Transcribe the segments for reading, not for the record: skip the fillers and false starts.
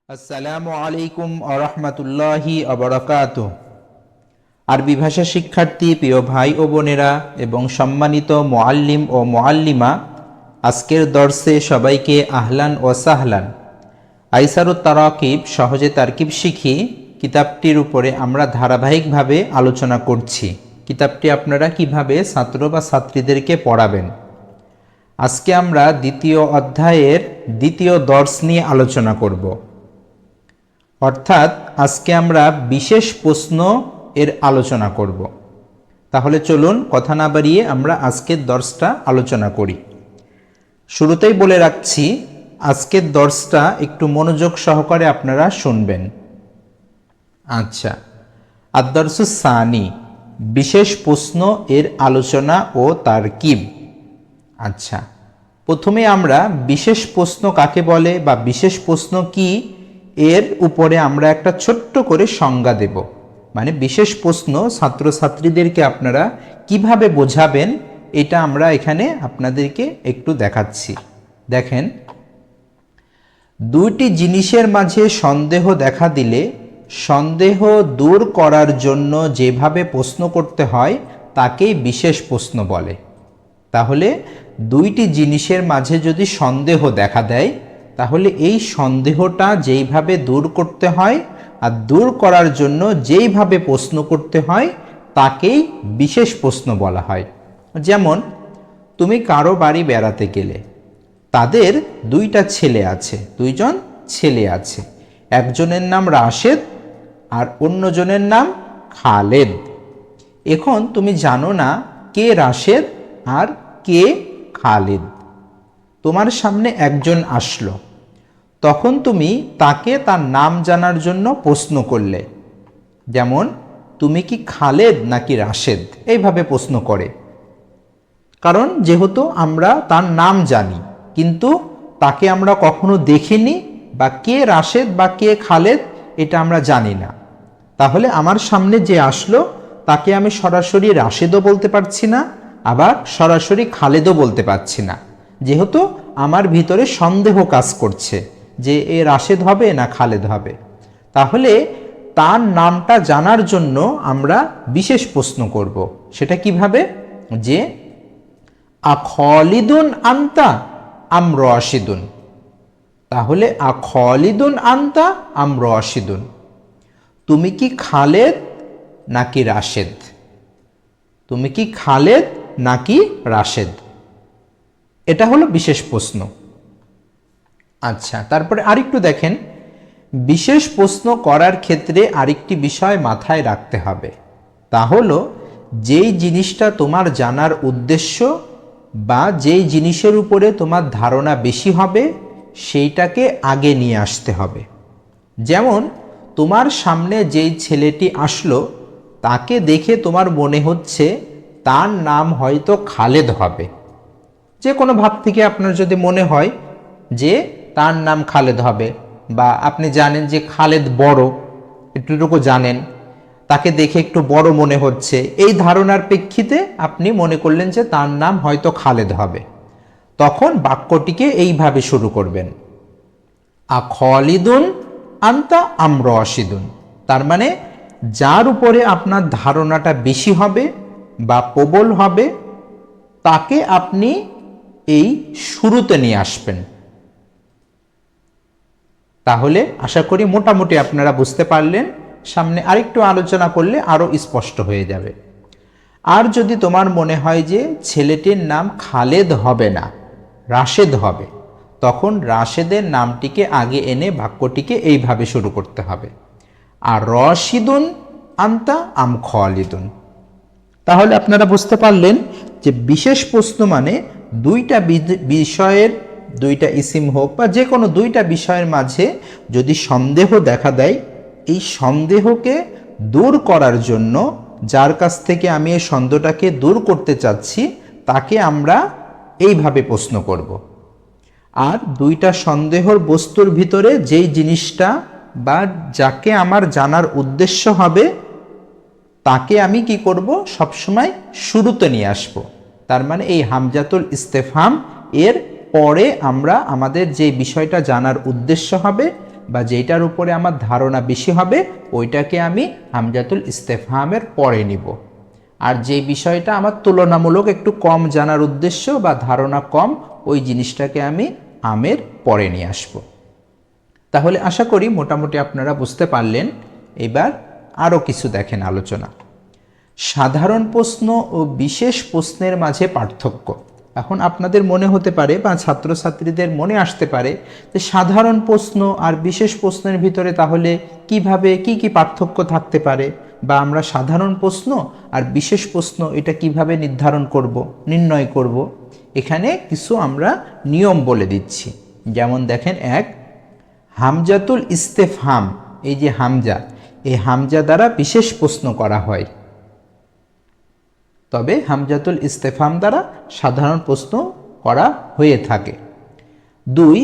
আসসালামু আলাইকুম আরহামাতুল্লাহি আবরাকাতুহ। আরবি ভাষা শিক্ষার্থী প্রিয় ভাই ও বোনেরা এবং সম্মানিত মুআল্লিম ও মুআল্লিমা, আজকের দর্সে সবাইকে আহলান ও সাহলান। আইসারুত তারাকিব সহজে তারকিব শিখি কিতাবটির উপরে আমরা ধারাবাহিকভাবে আলোচনা করছি। কিতাবটি আপনারা কিভাবে ছাত্র বা ছাত্রীদেরকে পড়াবেন। আজকে আমরা দ্বিতীয় অধ্যায়ের দ্বিতীয় দর্স নিয়ে আলোচনা করব। অর্থাৎ আজকে আমরা বিশেষ প্রশ্ন এর আলোচনা করব। তাহলে চলুন কথা না বাড়িয়ে আমরা আজকের দর্সটা আলোচনা করি। শুরুতেই বলে রাখছি, আজকের দর্সটা একটু মনোযোগ সহকারে আপনারা শুনবেন। আচ্ছা, আদ-দরসুস সানি, বিশেষ প্রশ্ন এর আলোচনা ও তারকিব। আচ্ছা, প্রথমে আমরা বিশেষ প্রশ্ন কাকে বলে বা বিশেষ প্রশ্ন কি এর উপরে আমরা একটা ছোট্ট করে সংজ্ঞা দেব। মানে বিশেষ প্রশ্ন ছাত্রছাত্রীদেরকে আপনারা কিভাবে বোঝাবেন এটা আমরা এখানে আপনাদেরকে একটু দেখাচ্ছি। দেখেন, দুইটি জিনিসের মাঝে সন্দেহ দেখা দিলে সন্দেহ দূর করার জন্য যেভাবে প্রশ্ন করতে হয় তাকেই বিশেষ প্রশ্ন বলে। তাহলে দুইটি জিনিসের মাঝে যদি সন্দেহ দেখা দেয়, তাহলে এই সন্দেহটা যেইভাবে দূর করতে হয় আর দূর করার জন্য যেইভাবে প্রশ্ন করতে হয় তাকেই বিশেষ প্রশ্ন বলা হয়। যেমন, তুমি কারো বাড়ি বেড়াতে গেলে, তাদের দুইটা ছেলে আছে, দুইজন ছেলে আছে, একজনের নাম রাশেদ আর অন্যজনের নাম খালেদ। এখন তুমি জানো না কে রাশেদ আর কে খালেদ। তোমার সামনে একজন আসলো, তখন তুমি তাকে তার নাম জানার জন্য প্রশ্ন করলে। যেমন, তুমি কি খালেদ নাকি রাশেদ, এইভাবে প্রশ্ন করে। কারণ যেহেতু আমরা তার নাম জানি কিন্তু তাকে আমরা কখনো দেখিনি বা কে রাশেদ বা কে খালেদ এটা আমরা জানি না। তাহলে আমার সামনে যে আসলো তাকে আমি সরাসরি রাশেদও বলতে পারছি না, আবার সরাসরি খালেদও বলতে পারছি না, যেহেতু আমার ভিতরে সন্দেহ কাজ করছে যে এ রাশেদ হবে না খালেদ হবে। তাহলে তার নামটা জানার জন্য আমরা বিশেষ প্রশ্ন করব। সেটা কিভাবে? যে আখলিদুন আনতা আম রাশিদুন। তাহলে আখলিদুন আনতা আম রাশিদুন, তুমি কি খালেদ নাকি রাশেদ? তুমি কি খালেদ নাকি রাশেদ? এটা হলো বিশেষ প্রশ্ন। আচ্ছা, তারপরে আরেকটু দেখেন, বিশেষ প্রশ্ন করার ক্ষেত্রে আরেকটি বিষয় মাথায় রাখতে হবে। তা হলো, যেই জিনিসটা তোমার জানার উদ্দেশ্য বা যেই জিনিসের উপরে তোমার ধারণা বেশি হবে সেইটাকে আগে নিয়ে আসতে হবে। যেমন, তোমার সামনে যেই ছেলেটি আসলো তাকে দেখে তোমার মনে হচ্ছে তার নাম হয়তো খালেদ হবে। যে কোনো ভাব থেকে আপনার যদি মনে হয় যে তার নাম খালেদ হবে, বা আপনি জানেন যে খালেদ বড়, একটুটুকু জানেন, তাকে দেখে একটু বড় মনে হচ্ছে, এই ধারণার প্রেক্ষিতে আপনি মনে করলেন যে তার নাম হয়তো খালেদ হবে। তখন বাক্যটিকে এইভাবে শুরু করবেন, আখলিদুন আনতা আম রাশিদুন। তার মানে যার উপরে আপনার ধারণাটা বেশি হবে বা প্রবল হবে তাকে আপনি এই শুরুতে নিয়ে আসবেন। তাহলে আশা করি মোটামুটি আপনারা বুঝতে পারলেন। সামনে আরেকটু আলোচনা করলে আরো স্পষ্ট হয়ে যাবে। আর যদি তোমার মনে হয় যে ছেলেটির নাম খালেদ হবে না, রাশেদ হবে, তখন রাশেদের নামটিকে আগে এনে বাক্যটিকে এইভাবে শুরু করতে হবে, আর রশিদুন আনতা আম খালিদুন। তাহলে আপনারা বুঝতে পারলেন যে বিশেষ প্রশ্ন মানে দুইটা বিষয়ের, দুইটা ইসিম হোক বা যে কোনো দুইটা বিষয়ের মাঝে যদি সন্দেহ দেখা দেয়, এই সন্দেহকে দূর করার জন্য যার কাছ থেকে আমি এই সন্দেহটাকে দূর করতে চাচ্ছি তাকে আমরা এইভাবে প্রশ্ন করব। আর দুইটা সন্দেহর বস্তুর ভিতরে যেই জিনিসটা বা যাকে আমার জানার উদ্দেশ্য হবে তাকে আমি কি করব, সবসময় শুরুতে নিয়ে আসব। তার মানে এই হামজাতুল ইস্তেফহাম এর পরে আমরা আমাদের যে বিষয়টা জানার উদ্দেশ্য হবে বা যেটার উপরে আমার ধারণা বেশি হবে ওইটাকে আমি হামজাতুল ইস্তেফহামের পরে নিব। আর যে বিষয়টা আমার তুলনামূলক একটু কম জানার উদ্দেশ্য বা ধারণা কম, ওই জিনিসটাকে আমি আমের পরে নিয়ে আসব। তাহলে আশা করি মোটামুটি আপনারা বুঝতে পারলেন। এবার আরও কিছু দেখেন আলোচনা। সাধারণ প্রশ্ন ও বিশেষ প্রশ্নের মাঝে পার্থক্য। এখন আপনাদের মনে হতে পারে বা ছাত্রছাত্রীদের মনে আসতে পারে যে সাধারণ প্রশ্ন আর বিশেষ প্রশ্নের ভিতরে তাহলে কিভাবে কি পার্থক্য থাকতে পারে, বা আমরা সাধারণ প্রশ্ন আর বিশেষ প্রশ্ন এটা কিভাবে নির্ণয় করব। এখানে কিছু আমরা নিয়ম বলে দিচ্ছি। যেমন দেখেন, এক, হামজাতুল ইস্তেফহাম, এই যে হামজা, এই হামজা দ্বারা বিশেষ প্রশ্ন করা হয়, তবে হামজাতুল ইস্তেফহাম দ্বারা সাধারণ প্রশ্ন করা হয়ে থাকে। দুই,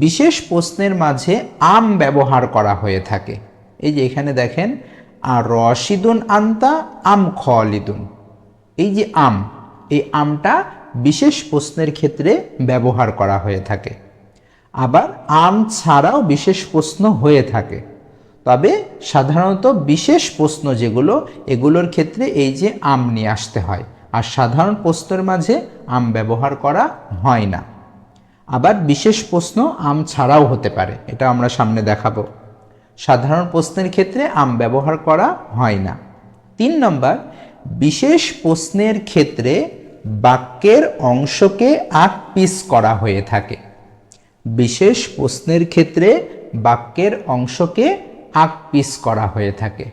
বিশেষ প্রশ্নের মাঝে আম ব্যবহার করা হয়ে থাকে। এই যে এখানে দেখেন, আর রশিদুন আন্তা আম খালিদুন, এই যে আম, এই আমটা বিশেষ প্রশ্নের ক্ষেত্রে ব্যবহার করা হয়ে থাকে। আবার আম ছাড়াও বিশেষ প্রশ্ন হয়ে থাকে, তবে সাধারণত বিশেষ প্রশ্ন যেগুলো, এগুলোর ক্ষেত্রে এই যে আম নিয়ে আসতে হয়, আর সাধারণ প্রশ্নের মাঝে আম ব্যবহার করা হয় না। আবার বিশেষ প্রশ্ন আম ছাড়াও হতে পারে, এটা আমরা সামনে দেখাবো। সাধারণ প্রশ্নের ক্ষেত্রে আম ব্যবহার করা হয় না। 3 নম্বর, বিশেষ প্রশ্নের ক্ষেত্রে বাক্যের অংশকে আকপিস করা হয়ে থাকে। বিশেষ প্রশ্নের ক্ষেত্রে বাক্যের অংশকে আকপিস করা হয়ে থাকে।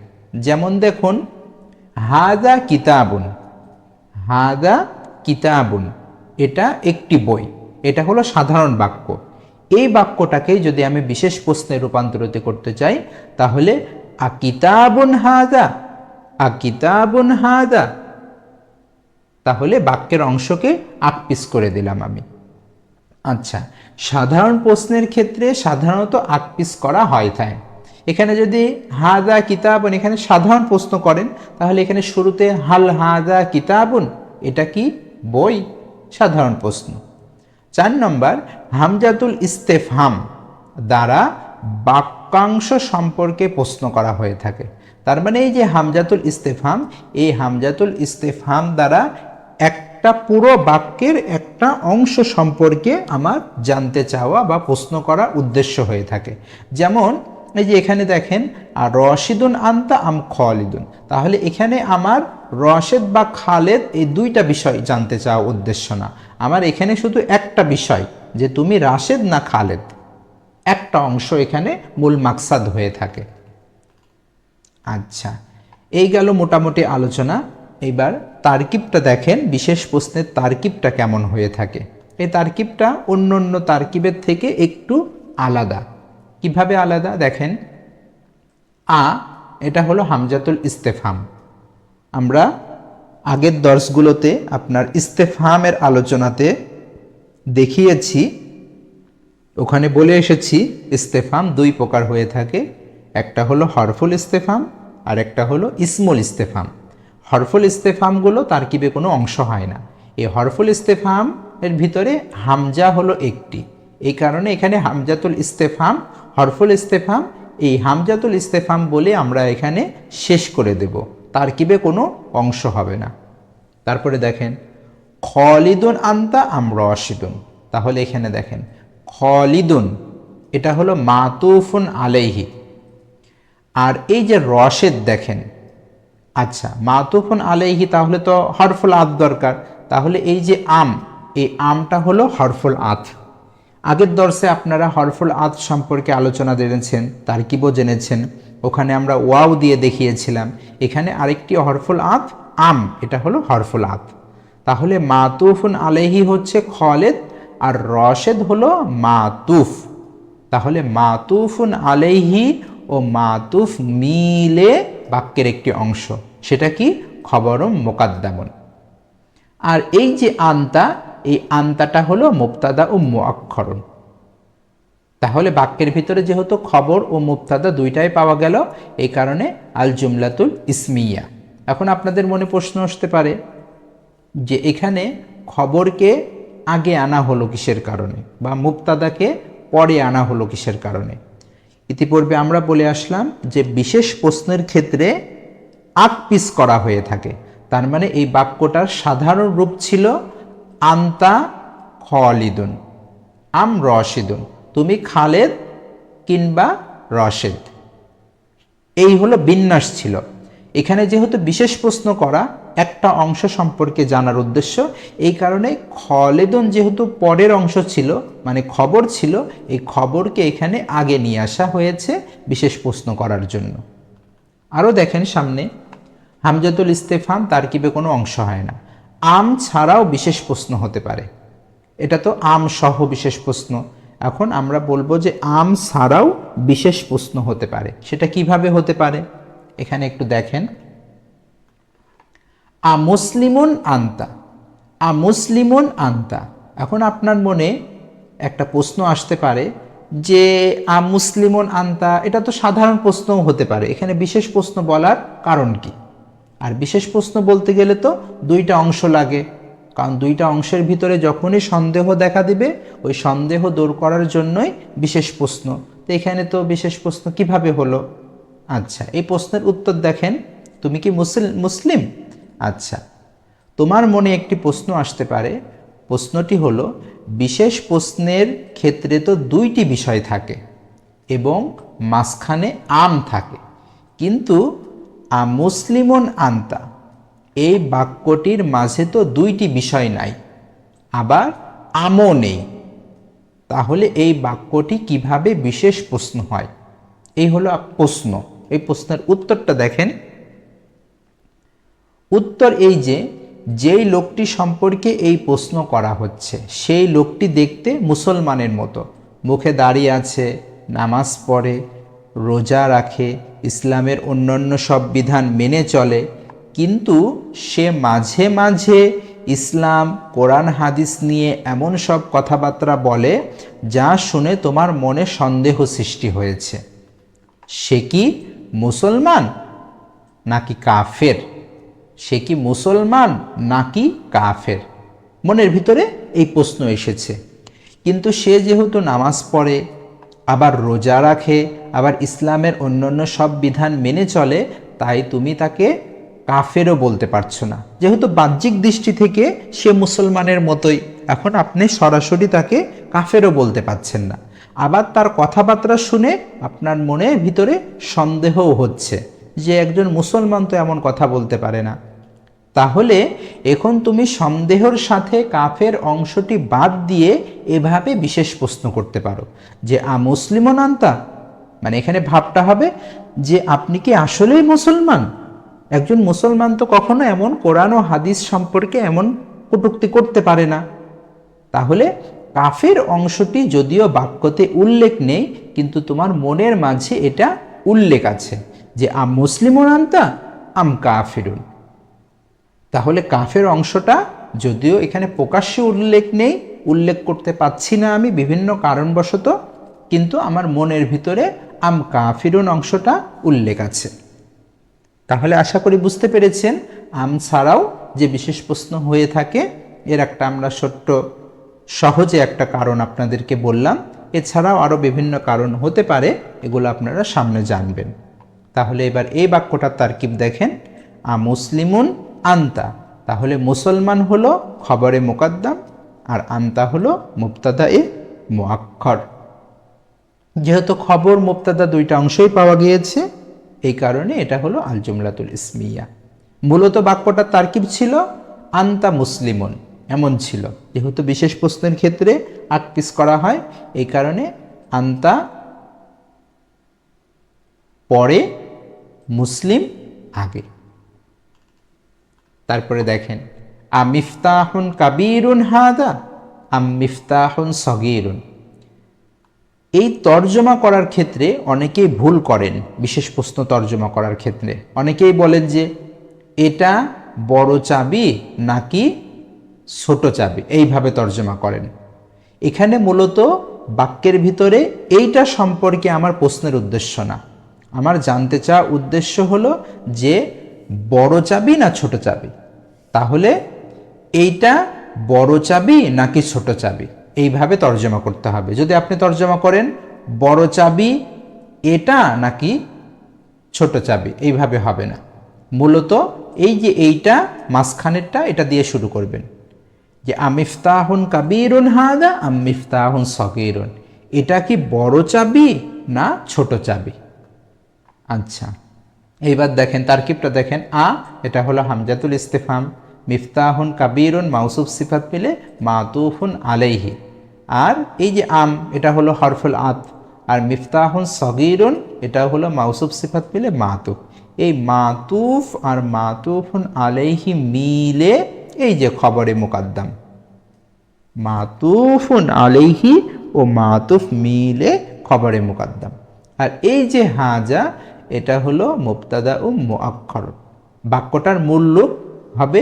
যেমন দেখুন, হাদা কিতাবুন, হাদা কিতাবুন, এটা একটি বই, এটা হলো সাধারণ বাক্য। এই বাক্যটাকে যদি আমি বিশেষ প্রশ্নে রূপান্তরিত করতে চাই, তাহলে আকিতাবুন হাদা, আকিতাবুন হাদা, তাহলে বাক্যের অংশকে আকপিস করে দিলাম আমি। আচ্ছা, সাধারণ প্রশ্নের ক্ষেত্রে সাধারণত আকপিস করা হয় থাকে। এখানে যদি হাদা কিতাবুন, এখানে সাধারণ প্রশ্ন করেন, তাহলে এখানে শুরুতে হাল হাদা কিতাবুন, এটা কি বই? সাধারণ প্রশ্ন। 4 নম্বর, হামজাতুল ইস্তেফহাম দ্বারা বাক্যাংশ সম্পর্কে প্রশ্ন করা হয়ে থাকে। তার মানে এই যে হামজাতুল ইস্তেফহাম, এই হামজাতুল ইস্তেফহাম দ্বারা একটা পুরো বাক্যের একটা অংশ সম্পর্কে আমার জানতে চাওয়া বা প্রশ্ন করা উদ্দেশ্য হয়ে থাকে। যেমন এই যে এখানে দেখেন, আর রশিদুন আন্তা আম খালিদুন, তাহলে এখানে আমার রশেদ বা খালেদ এই দুইটা বিষয় জানতে চাওয়া উদ্দেশ্য না, আমার এখানে শুধু একটা বিষয়, যে তুমি রাশেদ না খালেদ, একটা অংশ এখানে মূল মাকসাদ হয়ে থাকে। আচ্ছা, এই গেল মোটামুটি আলোচনা। এবার তারকিবটা দেখেন, বিশেষ প্রশ্নের তারকিবটা কেমন হয়ে থাকে। এই তারকিবটা অন্য তারকিবের থেকে একটু আলাদা। কিভাবে আলাদা দেখেন, এটা হলো হামজাতুল ইস্তেফহাম। আমরা আগের দর্শগুলোতে আপনার ইস্তেফহামের আলোচনাতে দেখিয়েছি, ওখানে বলে এসেছি ইস্তেফহাম 2 প্রকার হয়ে থাকে। একটা হলো হরফুল ইস্তেফহাম আর একটা হলো ইসমুল ইস্তেফহাম। হরফুল ইস্তেফহামগুলো তারকিবে কোনো অংশ হয় না। এই হরফুল ইস্তেফহাম এর ভিতরে হামজা হলো একটি, এই কারণে এখানে হামজাতুল ইস্তেফহাম, হরফুল ইস্তেফহাম, এই হামজাতুল ইস্তেফহাম বলে আমরা এখানে শেষ করে দেব, তারকিবে কোনো অংশ হবে না। তারপরে দেখেন, খালিদুন আন্তা আম রশিদুন, তাহলে এখানে দেখেন খালিদুন, এটা হলো মাতুফুন আলাইহি। আর এই যে রশেদ দেখেন, আচ্ছা মাতুফুন আলাইহি, তাহলে তো হরফুল আত দরকার, তাহলে এই যে আম, এই আমটা হলো হরফুল আত। আগের দর্শে আপনারা হরফুল আত সম্পর্কে আলোচনা জেনেছেন, তারকিবও জেনেছেন, ওখানে আমরা ওয়াও দিয়ে দেখিয়েছিলাম। এখানে আরেকটি হরফুল আত আম, এটা হলো হরফুল আত। তাহলে মাতুফুন আলাইহি হচ্ছে খালেদ, আর রশেদ হলো মাতুফ। তাহলে মাতুফুন আলাইহি ও মাতুফ মিলে বাক্যের একটি অংশ, সেটা কি খবরম মুকাদ্দামুন। আর এই যে আন্তা, এই আন্তাটা হলো মুবতাদা ও মুআক্খারুন। তাহলে বাক্যের ভিতরে যেহেতু খবর ও মুবতাদা দুইটাই পাওয়া গেল, এই কারণে আল জুমলাতুল ইসমিয়া। এখন আপনাদের মনে প্রশ্ন আসতে পারে যে এখানে খবরকে আগে আনা হলো কিসের কারণে, বা মুবতাদাকে পরে আনা হলো কিসের কারণে। ইতিপূর্বে আমরা বলে আসলাম যে বিশেষ প্রশ্নের ক্ষেত্রে আকপিস করা হয়ে থাকে। তার মানে এই বাক্যটার সাধারণ রূপ ছিল আন্তা খালিদুন আম রশিদুন, তুমি খালেদ কিংবা রশেদ, এই হলো বিন্যাস ছিল। এখানে যেহেতু বিশেষ প্রশ্ন করা, একটা অংশ সম্পর্কে জানার উদ্দেশ্য, এই কারণে খালেদুন যেহেতু পরের অংশ ছিল, মানে খবর ছিল, এই খবরকে এখানে আগে নিয়ে আসা হয়েছে বিশেষ প্রশ্ন করার জন্য। আরও দেখেন সামনে, হামজাতুল ইস্তেফহাম তারকিবে কোনো অংশ হয় না। আম ছাড়াও বিশেষ প্রশ্ন হতে পারে, এটা তো আম সহ বিশেষ প্রশ্ন। এখন আমরা বলবো যে আম ছাড়াও বিশেষ প্রশ্ন হতে পারে। সেটা কিভাবে হতে পারে এখানে একটু দেখেন। মুসলিমুন আন্তা, মুসলিমুন আন্তা। এখন আপনার মনে একটা প্রশ্ন আসতে পারে যে মুসলিমুন আন্তা, এটা তো সাধারণ প্রশ্নও হতে পারে, এখানে বিশেষ প্রশ্ন বলার কারণ কি? আর বিশেষ প্রশ্ন বলতে গেলে তো দুইটা অংশ লাগে, কারণ দুইটা অংশের ভিতরে যখনই সন্দেহ দেখা দিবে ওই সন্দেহ দূর করার জন্যই বিশেষ প্রশ্ন। তো এখানে তো বিশেষ প্রশ্ন কিভাবে হলো? আচ্ছা, এই প্রশ্নের উত্তর দেখেন, তুমি কি মুসলিম? আচ্ছা, তোমার মনে একটি প্রশ্ন আসতে পারে। প্রশ্নটি হলো, বিশেষ প্রশ্নের ক্ষেত্রে তো দুইটি বিষয় থাকে এবং মাঝখানে আম থাকে, কিন্তু মুসলিমুন আন্তা এই বাক্যটির মাঝে তো দুইটি বিষয় নাই, আবার আমও নেই, তাহলে এই বাক্যটি কিভাবে বিশেষ প্রশ্ন হয়? এই হলো প্রশ্ন। এই প্রশ্নের উত্তরটা দেখেন। উত্তর এই যে, যেই লোকটি সম্পর্কে এই প্রশ্ন করা হচ্ছে সেই লোকটি দেখতে মুসলমানের মতো, মুখে দাড়ি আছে, নামাজ পড়ে, রোজা রাখে, ইসলামের অন্যান্য সব বিধান মেনে চলে, কিন্তু সে মাঝে মাঝে ইসলাম কোরআন হাদিস নিয়ে এমন সব কথাবার্তা বলে যা শুনে তোমার মনে সন্দেহ সৃষ্টি হয়েছে। সে কি মুসলমান নাকি কাফের? সে কি মুসলমান নাকি কাফের? মনের ভিতরে এই প্রশ্ন এসেছে, কিন্তু সে যেহেতু নামাজ পড়ে, আবার রোজা রাখে, আবার ইসলামের অন্যান্য সব বিধান মেনে চলে, তাই তুমি তাকে কাফেরও বলতে পারছো না, যেহেতু বাহ্যিক দৃষ্টি থেকে সে মুসলমানের মতোই। এখন আপনি সরাসরি তাকে কাফেরও বলতে পারছেন না, আবার তার কথাবার্তা শুনে আপনার মনের ভিতরে সন্দেহও হচ্ছে যে একজন মুসলমান তো এমন কথা বলতে পারে না। তাহলে এখন তুমি সন্দেহের সাথে কাফের অংশটি বাদ দিয়ে এভাবে বিশেষ প্রশ্ন করতে পারো যে মুসলিমুন আনতা, মানে এখানে ভাবটা হবে যে আপনি কি আসলেই মুসলমান? একজন মুসলমান তো কখনো এমন কোরআন ও হাদিস সম্পর্কে এমন কটূক্তি করতে পারে না। তাহলে কাফের অংশটি যদিও বাক্যতে উল্লেখ নেই, কিন্তু তোমার মনের মাঝে এটা উল্লেখ আছে যে মুসলিমুন আনতা আম কাফিরুন। তাহলে কাফের অংশটা যদিও এখানে প্রকাশ্যে উল্লেখ নেই, উল্লেখ করতে পাচ্ছি না আমি বিভিন্ন কারণবশত, কিন্তু আমার মনের ভিতরে আম কাফিরুন অংশটা উল্লেখ আছে। তাহলে আশা করি বুঝতে পেরেছেন আম ছাড়াও যে বিশেষ প্রশ্ন হয়ে থাকে এর একটা আমরা ছোট্ট সহজে একটা কারণ আপনাদেরকে বললাম। এছাড়াও আরও বিভিন্ন কারণ হতে পারে, এগুলো আপনারা সামনে জানবেন। তাহলে এবার এই বাক্যটার তারকিব দেখেন, মুসলিমুন আন্তা, তাহলে মুসলমান হলো খবরে মুকদ্দাম আর আন্তা হলো মুবতাদা এ মুআক্খর। যেহেতু খবর মুবতাদা দুইটা অংশই পাওয়া গিয়েছে, এই কারণে এটা হলো আল জুমলাতুল ইসমিয়া। মূলত বাক্যটার তারকিব ছিল আন্তা মুসলিমুন, এমন ছিল। যেহেতু বিশেষ প্রশ্নের ক্ষেত্রে আকপিস করা হয়, এই কারণে আন্তা পরে, মুসলিম আগে। তারপরে দেখেন, মিফতাহুন কাবীরুন হাদা মিফতাহুন সগীরুন। এই তর্জমা করার ক্ষেত্রে অনেকেই ভুল করেন। বিশেষ প্রশ্ন তর্জমা করার ক্ষেত্রে অনেকেই বলেন যে এটা বড় চাবি নাকি ছোট চাবি, এইভাবে তর্জমা করেন। এখানে মূলত বাক্যের ভিতরে এইটা সম্পর্কে আমার প্রশ্নের উদ্দেশ্য না, আমার জানতে চাওয়া উদ্দেশ্য হলো যে বড় চাবি না ছোট চাবি। তাহলে এইটা বড় চাবি নাকি ছোট চাবি, এইভাবে তর্জমা করতে হবে। যদি আপনি তর্জমা করেন বড় চাবি এটা নাকি ছোট চাবি, এইভাবে হবে না। মূলত এই যে এইটা মাঝখানেরটা, এটা দিয়ে শুরু করবেন যে আমিফতাহুন কাবীরুন হাদা আম মিফতাহুন সগীরুন, এটা কি বড় চাবি না ছোট চাবি। আচ্ছা, এইবার দেখেন তারকিবটা দেখেন। এটা হলো হামজাতুল ইস্তিফহাম, মিফতাহুন কাবীরুন মাউসুফ সিফাত মিলে মাতুফুন আলাইহি। আর এই যে এটা হলো হরফুল আতফ, আর মিফতাহুন সগীরুন এটা হলো মাউসুফ সিফাত মিলে মাতুফ। এই মাতুফ আর মাতুফুন আলাইহি মিলে এই যে খবরে মুকাদ্দাম, মাতুফুন আলাইহি ও মাতুফ মিলে খবরে মুকাদ্দাম। আর এই যে হাজা, এটা হলো মুবতাদা ও মুআক্খার। বাক্যটার মূল রূপ হবে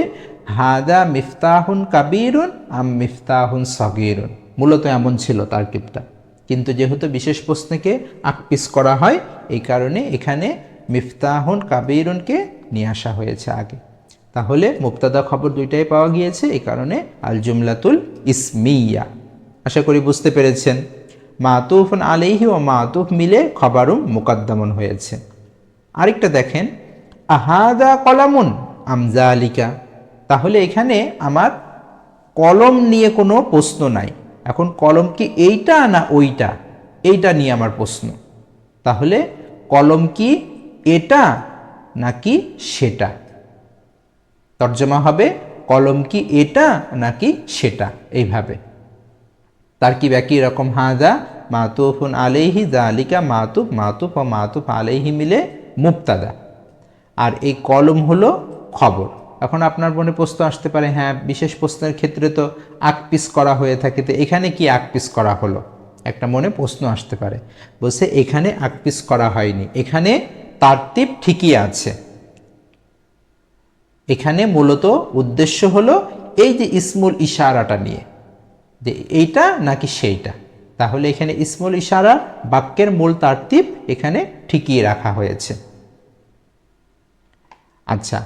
হাদা মিফতাহুন কাবীরুন আম মিফতাহুন সগীরুন। মূলত এমন ছিল তারকিবটা, কিন্তু যেহেতু বিশেষ প্রশ্নকে আকপিস করা হয়, এই কারণে এখানে মিফতাহুন কাবীরুনকে নিয়ে আসা হয়েছে আগে। তাহলে মুবতাদা খবর দুইটাই পাওয়া গিয়েছে, এই কারণে আল জুমলাতুল ইসমিয়া। আশা করি বুঝতে পেরেছেন। মাতুফুন আলাইহি ও মাতুফ মিলে খবরুম মুকাদ্দামুন হয়েছে। আরেকটা দেখেন, আহাদা কলামুন আমজালিকা। তাহলে এখানে আমার কলম নিয়ে কোনো প্রশ্ন নাই। এখন কলম কি এইটা না ওইটা, এইটা নিয়ে আমার প্রশ্ন। তাহলে কলম কি এটা নাকি সেটা? তর্জমা হবে কলম কি এটা নাকি সেটা, এইভাবে। তারকিব একই রকম, হাজা মাতুফুন আলাইহি জালিকা মাতুফ, মাতুফ ও মাতুফ আলাইহি মিলে মুবতাদা, আর এই কলম হলো খবর। এখন আপনার মনে প্রশ্ন আসতে পারে, হ্যাঁ বিশেষ প্রশ্নের ক্ষেত্রে তো আকপিস করা হয়ে থাকে, তো এখানে কি আকপিস করা হলো? একটা মনে প্রশ্ন আসতে পারে। বলছে এখানে আকপিস করা হয়নি, এখানে তারতিব ঠিকই আছে। এখানে মূলত উদ্দেশ্য হলো এই যে ইসমুল ইশারাটা নিয়ে, যে এইটা নাকি সেইটা। তাহলে এখানে ইসমুল ইশারা বাক্যের মূল তারতিব এখানে ঠিকই রাখা হয়েছে। আচ্ছা,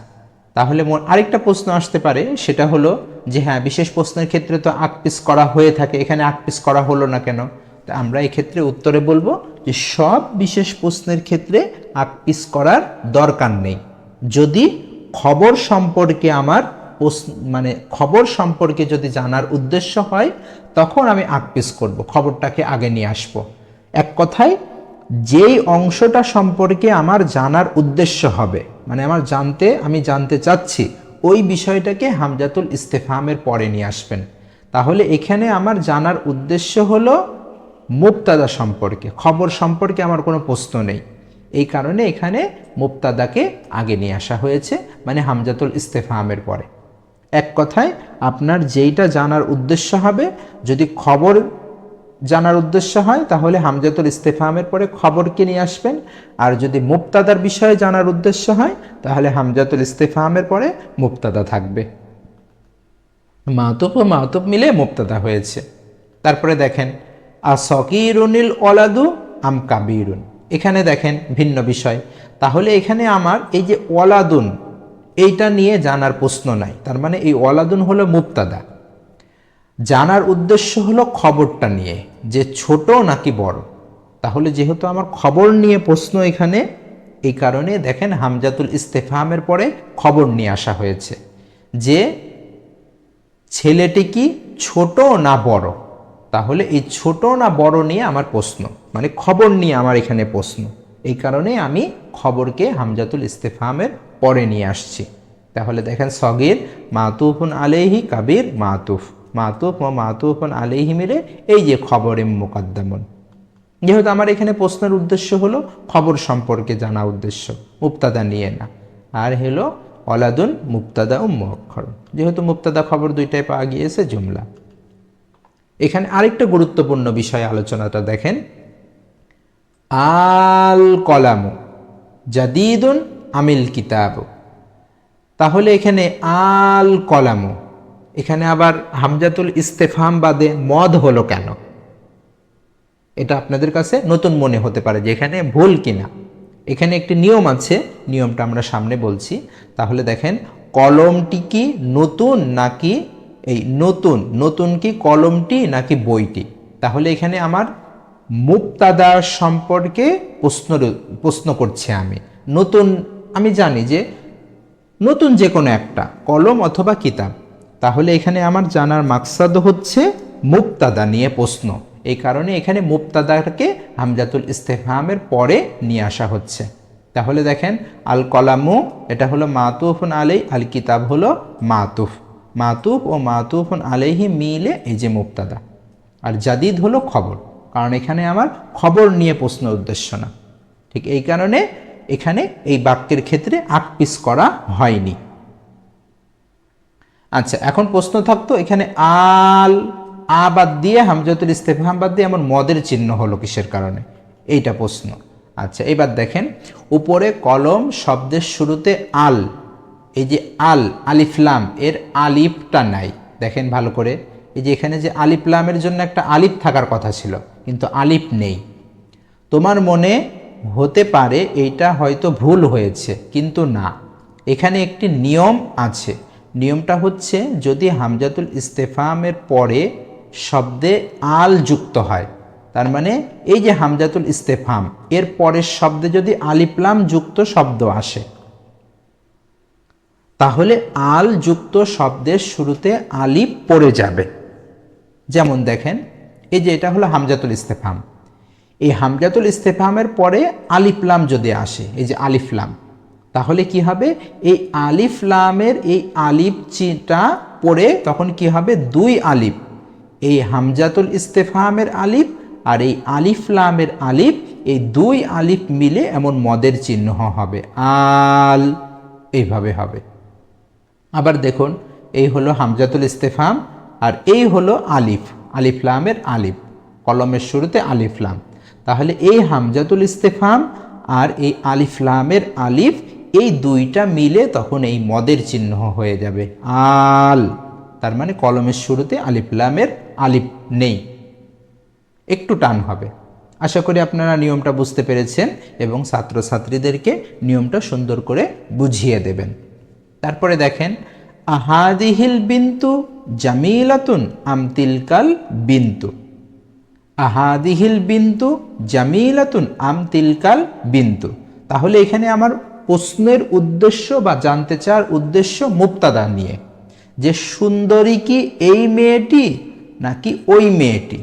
তাহলে আরেকটা প্রশ্ন আসতে পারে, সেটা হলো যে হ্যাঁ বিশেষ প্রশ্নের ক্ষেত্রে তো আকপিস করা হয়ে থাকে, এখানে আকপিস করা হলো না কেন? তো আমরা এই ক্ষেত্রে উত্তরে বলবো যে সব বিশেষ প্রশ্নের ক্ষেত্রে আকপিস করার দরকার নেই। যদি খবর সম্পর্কে আমার খবর সম্পর্কে যদি জানার উদ্দেশ্য হয়, তখন আমি আকপিস করব, খবরটাকে আগে নিয়ে আসবো। এক কথায় যেই অংশটা সম্পর্কে আমার জানার উদ্দেশ্য হবে, মানে আমি জানতে চাচ্ছি, ওই বিষয়টাকে হামজাতুল ইস্তেফহামের পরে নিয়ে আসবেন। তাহলে এখানে আমার জানার উদ্দেশ্য হলো মুবতাদা সম্পর্কে, খবর সম্পর্কে আমার কোনো প্রশ্ন নেই। এই কারণে এখানে মুবতাদাকে আগে নিয়ে আসা হয়েছে, মানে হামজাতুল ইস্তেফহামের পরে। এক কথায় আপনার যেইটা জানার উদ্দেশ্য হবে, যদি খবর জানার উদ্দেশ্য হয় তাহলে হামজাতুল ইস্তেফহামের পরে খবরকে নিয়ে আসবেন, আর যদি মুবতাদার বিষয়ে জানার উদ্দেশ্য হয় তাহলে হামজাতুল ইস্তেফহামের পরে মুবতাদা থাকবে। মাতুফ ও মাতুফ মিলে মুবতাদা হয়েছে। তারপরে দেখেন আসগীরুনিল ওয়ালাদু আম কাবীরুন। এখানে দেখেন ভিন্ন বিষয়। তাহলে এখানে আমার এই যে ওয়ালাদুন, এইটা নিয়ে জানার প্রশ্ন নাই। তার মানে এই ওয়ালাদুন হলো মুবতাদা, জানার উদ্দেশ্য হলো খবরটা নিয়ে, যে ছোট নাকি বড়। তাহলে যেহেতু আমার খবর নিয়ে প্রশ্ন এখানে, এই কারণে দেখেন হামজাতুল ইস্তেফহামের পরে খবর নিয়ে আসা হয়েছে, যে ছেলেটি কি ছোট না বড়। তাহলে এই ছোট না বড় নিয়ে আমার প্রশ্ন, মানে খবর নিয়ে আমার এখানে প্রশ্ন। এই কারণে আমি খবরকে হামজাতুল ইস্তেফহামের পরে নিয়ে আসছি। তাহলে দেখেন সগীর মাতুফুন আলাইহি, কাবীর মাতুফ, মাতুফ ও মাতুফুন আলাইহি মিলে এই যে খবরে মুকাদ্দামুন। যেহেতু আমার এখানে প্রশ্নের উদ্দেশ্য হলো খবর সম্পর্কে জানা উদ্দেশ্য, মুবতাদা নিয়ে না। আর হলো ওয়ালাদুন মুবতাদা ও মুআক্খার, যেহেতু মুবতাদা খবর দুইটাই পাওয়া গিয়েছে জুমলা। এখানে আরেকটা গুরুত্বপূর্ণ বিষয় আলোচনাটা দেখেন, আল কলামু জাদিদুন আমিল কিতাবু। তাহলে এখানে আল কলামু, এখানে আবার হামজাতুল ইস্তেফহাম বাদে মদ হলো কেন? এটা আপনাদের কাছে নতুন মনে হতে পারে যে এখানে ভুল কিনা। এখানে একটি নিয়ম আছে, নিয়মটা আমরা সামনে বলছি। তাহলে দেখেন কলমটি কি নতুন নাকি নতুন কি কলমটি নাকি বইটি? তাহলে এখানে আমার মুবতাদা সম্পর্কে প্রশ্ন করছি আমি। নতুন, আমি জানি যে নতুন যে কোনো একটা কলম অথবা কিতাব, তাহলে এখানে আমার জানার মাকসাদ হচ্ছে মুবতাদা নিয়ে প্রশ্ন। এই কারণে এখানে মুবতাদাকে হামজাতুল ইস্তেফহামের পরে নিয়ে আসা হচ্ছে। তাহলে দেখেন আল কলামু এটা হলো মাতুফুন আলাই, আল কিতাব হলো মাতুফ। মাতুফ ও মাতুফুন আলাইহি মিলে এই যে মুবতাদা, আর জাদিদ হলো খবর, কারণ এখানে আমার খবর নিয়ে প্রশ্ন উদ্দেশ্য না। ঠিক এই কারণে এখানে এই বাক্যের ক্ষেত্রে আকপিস করা হয়নি। আচ্ছা, এখন প্রশ্ন থাকতো এখানে আল বাদ দিয়ে হামজাতুল ইস্তেফহাম বাদ দিয়ে এমন মদের চিহ্ন হলো কিসের কারণে, এইটা প্রশ্ন। আচ্ছা, এবার দেখেন উপরে কলম শব্দের শুরুতে আল, এই যে আল আলিফলাম এর আলিফটা নাই, দেখেন ভালো করে। এই যে এখানে যে আলিফলামের জন্য একটা আলিফ থাকার কথা ছিল, কিন্তু আলিফ নেই। তোমার মনে হতে পারে এইটা হয়তো ভুল হয়েছে, কিন্তু না, এখানে একটি নিয়ম আছে। নিয়মটা হচ্ছে যদি হামজাতুল ইস্তেফহামের পরে শব্দে আল যুক্ত হয়, তার মানে এই যে হামজাতুল ইস্তেফহাম এর পরের শব্দে যদি আলিফলাম যুক্ত শব্দ আসে, তাহলে আল যুক্ত শব্দের শুরুতে আলিফ পড়ে যাবে। যেমন দেখেন এই যে এটা হলো হামজাতুল ইস্তেফহাম, এই হামজাতুল ইস্তেফহামের পরে আলিফলাম যদি আসে, এই যে আলিফলাম, তাহলে কি হবে, এই আলিফলামের এই আলিফটা পড়ে তখন কি হবে, দুই আলিফ, এই হামজাতুল ইস্তেফহামের আলিফ আর এই আলিফলামের আলিফ, এই দুই আলিফ মিলে এমন মদের চিহ্ন হবে, আল, এইভাবে হবে। আবার দেখুন এই হলো হামজাতুল ইস্তেফহাম আর এই হলো আলিফ, আলিফলামের আলিফ, কলমের শুরুতে আলিফলাম, তাহলে এই হামজাতুল ইস্তেফহাম আর এই আলিফলামের আলিফ এই দুইটা মিলে তখন এই মদের চিহ্ন হয়ে যাবে আল, তার মানে কলমের শুরুতে আলিফলামের আলিফ নেই, একটু টান হবে। আশা করি আপনারা নিয়মটা বুঝতে পেরেছেন এবং ছাত্রছাত্রীদেরকে নিয়মটা সুন্দর করে বুঝিয়ে দেবেন। তারপরে দেখেন আহাদিহিল বিন্তু জামিলাতুন আম তিলকাল বিন্তু, আহাদিহিল বিন্তু জামিলাতুন আম তিলকাল বিন্তু। তাহলে এখানে আমার প্রশ্নের উদ্দেশ্য বা জানতে চাওয়ার উদ্দেশ্য মুবতাদা নিয়ে, যে সুন্দরী কি এই মেয়েটি নাকি ওই মেয়েটি।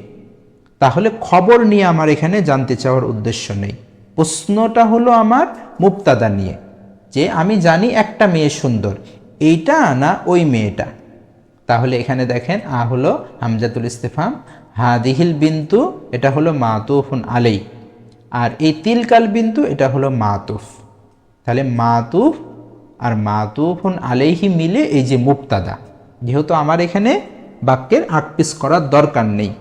তাহলে খবর নিয়ে আমার এখানে জানতে চাওয়ার উদ্দেশ্য নেই, প্রশ্নটা হলো আমার মুবতাদা নিয়ে, যে আমি জানি একটা মেয়ে সুন্দর, এইটা না ওই মেয়েটা। তাহলে এখানে দেখেন হলো হামজাতুল ইস্তেফহাম, হাদিহিল বিন্তু এটা হলো মাতুফুন আলাই, আর এই তিলকাল বিন্তু এটা হলো মাতুফ। তাহলে মাতুফ আর মাতুফুন আলাইহি মিলে এই যে মুবতাদা, যেহেতু আমার এখানে বাক্যের আকপিস করার দরকার নেই,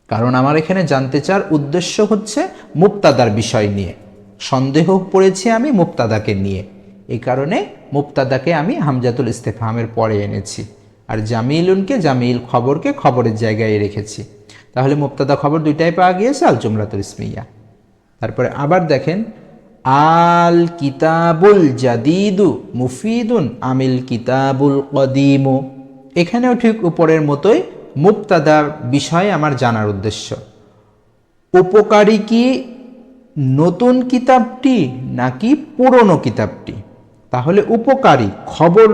কারণ আমার এখানে জানতে চাওয়ার উদ্দেশ্য হচ্ছে মুবতাদার বিষয় নিয়ে, সন্দেহ পড়েছি আমি মুবতাদাকে নিয়ে, এই কারণে মুবতাদাকে আমি হামজাতুল ইস্তেফহামের পরে এনেছি, আর জামিলুনকে জামিল খবরকে খবরের জায়গায় রেখেছি। তাহলে মুবতাদা খবর দুইটাই পাওয়া গিয়েছে, আল জুমলাতুল ইসমিয়া। তারপরে আবার দেখেন আল কিতাবুল জাদিদু মুফিদুন আমিল কিতাবুল কদিমু, এখানেও ঠিক উপরের মতোই মুবতাদার বিষয়ে আমার জানার উদ্দেশ্য, উপকারী কি নতুন কিতাবটি নাকি পুরনো কিতাবটি। তাহলে উপকারী খবর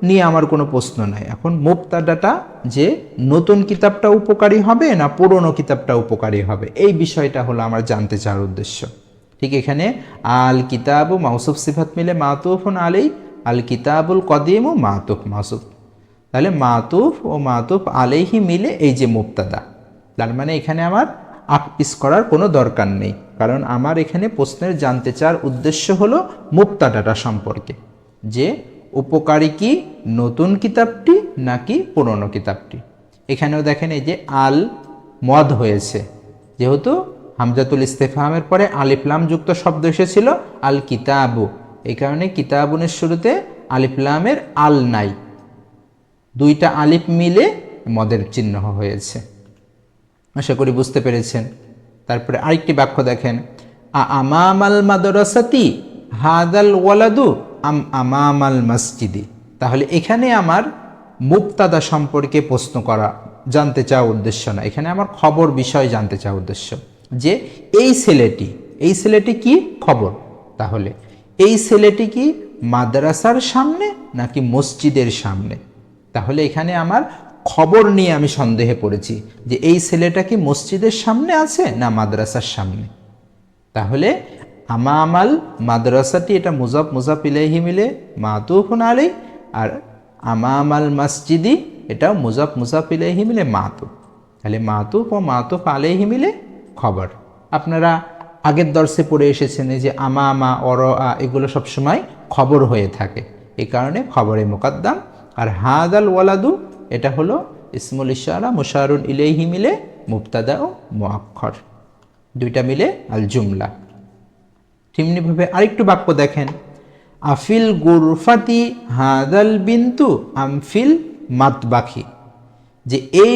নিয়ে আমার কোনো প্রশ্ন নাই, এখন মুবতাদাটা যে নতুন কিতাবটা উপকারী হবে না পুরনো কিতাবটা উপকারী হবে, এই বিষয়টা হলো আমার জানতে চাওয়ার উদ্দেশ্য। ঠিক এখানে আল কিতাবু মাউসুফ সিফাত মিলে মাতুফুন আলাই, আল কিতাবুল কদিমু মাতুফ মাউসুফ, তাহলে মাতুফ ও মাতুফ আলাইহি মিলে এই যে মুবতাদা, তার মানে এখানে আমার আকপিস করার কোনো দরকার নেই, কারণ আমার এখানে প্রশ্নের জানতে চাওয়ার উদ্দেশ্য হলো মুবতাদাটা সম্পর্কে, যে উপকারী কি নতুন কিতাবটি নাকি পুরনো কিতাবটি। এখানেও দেখেন এই যে আল মদ হয়েছে, যেহেতু হামজাতুল ইস্তেফহামের পরে আলিফলাম যুক্ত শব্দ এসেছিল আল কিতাবু, এই কারণে কিতাবুনের শুরুতে আলিফলামের আল নাই, দুইটা আলিফ মিলে মদের চিহ্ন হয়েছে। আশা করি বুঝতে পেরেছেন। তারপরে আরেকটি বাক্য দেখেন আমামাল মাদ্রাসাতি হাদাল ওয়ালাদু আম আমামাল মসজিদি। তাহলে এখানে আমার মুবতাদা সম্পর্কে প্রশ্ন করা জানতে চাওয়া উদ্দেশ্য না, এখানে আমার খবর বিষয় জানতে চাওয়া উদ্দেশ্য। যে এই ছেলেটি কি খবর। তাহলে এই ছেলেটি কি মাদ্রাসার সামনে নাকি মসজিদের সামনে? তাহলে এখানে আমার খবর নিয়ে আমি সন্দেহে পড়েছি যে এই ছেলেটা কি মসজিদের সামনে আছে না মাদ্রাসার সামনে। তাহলে আমা আমাল মাদ্রাসাটি এটা মুজাফ মুজাফ ইলাইহি মিলে মাতুফুন আলাই, আর আমা আমাল মসজিদি এটাও মুজাফ মুজাফ ইলাইহি মিলে মাতুফ। তাহলে মাতুফ ও মাতুফ আলাইহি মিলে খবর। আপনারা আগের দর্শে পড়ে এসেছেন যে আমা আমা অর আ এগুলো সবসময় খবর হয়ে থাকে, এই কারণে খবরে মুকাদ্দাম। আর হাদাল ওয়ালাদু এটা হলো ইসমুল ইশারা মুশারুন ইলাইহি মিলে মুবতাদা ও মুআক্খার, দুইটা মিলে আল জুমলা। তেমনিভাবে আরেকটু বাক্য দেখেন, আফিল গুরফাতি হাদাল বিন্তু আমফিল মাতবাখি, যে এই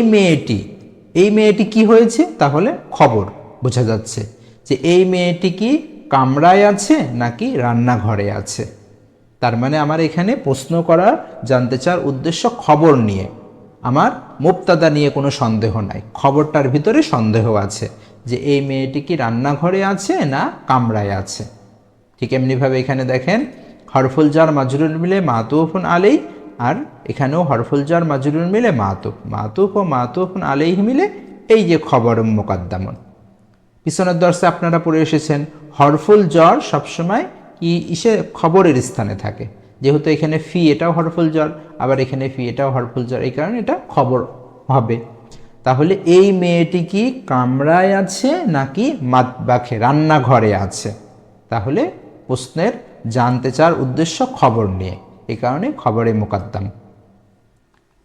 মেয়েটি কি হয়েছে? তাহলে খবর বোঝা যাচ্ছে যে এই মেয়েটি কি কামরায় আছে নাকি রান্নাঘরে আছে। তার মানে আমার এখানে প্রশ্ন করার জানতে চাওয়ার উদ্দেশ্য খবর নিয়ে, আমার মুবতাদা নিয়ে কোনো সন্দেহ নাই, খবরটার ভিতরে সন্দেহ আছে যে এই মেয়েটি কি রান্নাঘরে আছে না কামরায় আছে। ঠিক এমনিভাবে এখানে দেখেন হরফুল জার মাজরুর মিলে মাতুফুন আলাই, আর এখানেও হরফুল জার মাজরুর মিলে মাতুফ ও মাতুফুন আলাইহি মিলে এই যে খবর মুকাদ্দামুন। পিছনের দর্শে আপনারা পড়ে এসেছেন হরফুল জ্বর সবসময় কি ইসে খবরের স্থানে থাকে, যেহেতু এখানে ফি এটাও হরফুল জ্বর, আবার এখানে ফি এটাও হরফুল জ্বর, এই কারণে এটা খবর হবে। তাহলে এই মেয়েটি কি কামরায় আছে নাকি মাতবাখে রান্নাঘরে আছে? তাহলে প্রশ্নের জানতে চাওয়ার উদ্দেশ্য খবর নিয়ে, এই কারণে খবরে মুকাদ্দাম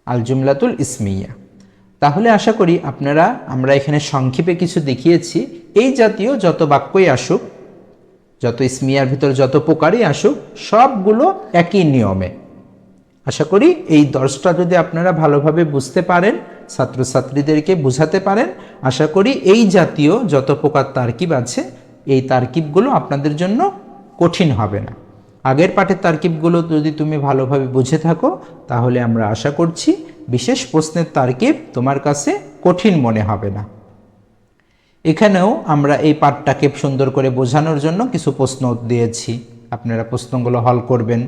আল জুমলাতুল ইসমিয়া। তাহলে আশা করি আমরা এখানে সংক্ষেপে কিছু দেখিয়েছি। এই জাতীয় যত বাক্যই আসুক, যত ইসমিয়ার ভিতর যত প্রকারই আসুক, সবগুলো একই নিয়মে। আশা করি এই দর্শটা যদি আপনারা ভালোভাবে বুঝতে পারেন, ছাত্রছাত্রীদেরকে বুঝাতে পারেন, আশা করি এই জাতীয় যত প্রকার তারকিব আছে এই তারকিবগুলো আপনাদের জন্য কঠিন হবে না। আগের পাঠের তারকিবগুলো যদি তুমি ভালোভাবে বুঝে থাকো, তাহলে আমরা আশা করছি বিশেষ প্রশ্নের তারকিব তোমার কাছে কঠিন মনে হবে না। এখানেও আমরা এই পাঠটাকে সুন্দর করে বোঝানোর জন্য কিছু প্রশ্ন দিয়েছি, আপনারা প্রশ্নগুলো হল করবেন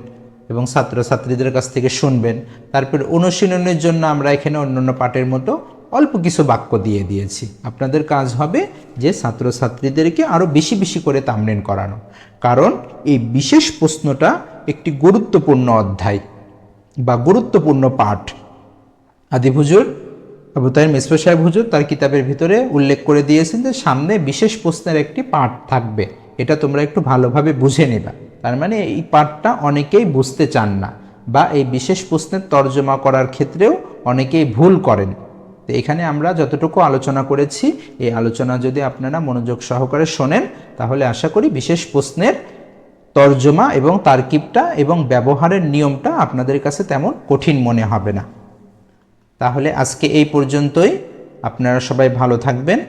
এবং ছাত্রছাত্রীদের কাছ থেকে শুনবেন। তারপর অনুশীলনের জন্য আমরা এখানে অন্যান্য পাঠের মতো অল্প কিছু বাক্য দিয়ে দিয়েছি। আপনাদের কাজ হবে যে ছাত্রছাত্রীদেরকে আরও বেশি বেশি করে তামরিন করানো, কারণ এই বিশেষ প্রশ্নটা একটি গুরুত্বপূর্ণ অধ্যায় বা গুরুত্বপূর্ণ পাঠ। আদিব হুজুর আবু তাহের মিসবাহ সাহেব হুজুর তার কিতাবের ভিতরে উল্লেখ করে দিয়েছেন যে সামনে বিশেষ প্রশ্নের একটি পাঠ থাকবে, এটা তোমরা একটু ভালোভাবে বুঝে নেবা। তার মানে এই পাঠটা অনেকেই বুঝতে চান না, বা এই বিশেষ প্রশ্নের তর্জমা করার ক্ষেত্রেও অনেকেই ভুল করেন। তো এখানে আমরা যতটুকু আলোচনা করেছি, এই আলোচনা যদি আপনারা মনোযোগ সহকারে শোনেন, তাহলে আশা করি বিশেষ প্রশ্নের তর্জমা এবং তারকিবটা এবং ব্যবহারের নিয়মটা আপনাদের কাছে তেমন কঠিন মনে হবে না। তাহলে আজকে এই পর্যন্তই। আপনারা সবাই ভালো থাকবেন।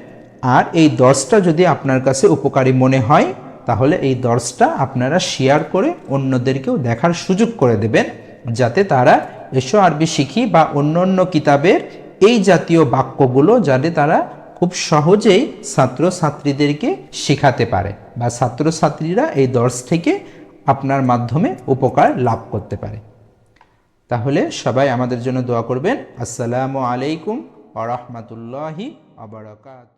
আর এই দর্সটা যদি আপনার কাছে উপকারী মনে হয়, তাহলে এই দর্সটা আপনারা শেয়ার করে অন্যদেরকেও দেখার সুযোগ করে দেবেন, যাতে তারা এসো আরবি শিখি বা অন্য কিতাবের এই জাতীয় বাক্যগুলো যাতে তারা খুব সহজেই ছাত্রছাত্রীদেরকে শেখাতে পারে, বা ছাত্রছাত্রীরা এই দর্স থেকে আপনার মাধ্যমে উপকার লাভ করতে পারে। তাহলে সবাই আমাদের জন্য দোয়া করবেন। আসসালামু আলাইকুম ওয়া রাহমাতুল্লাহি ওয়া বারাকাতুহু।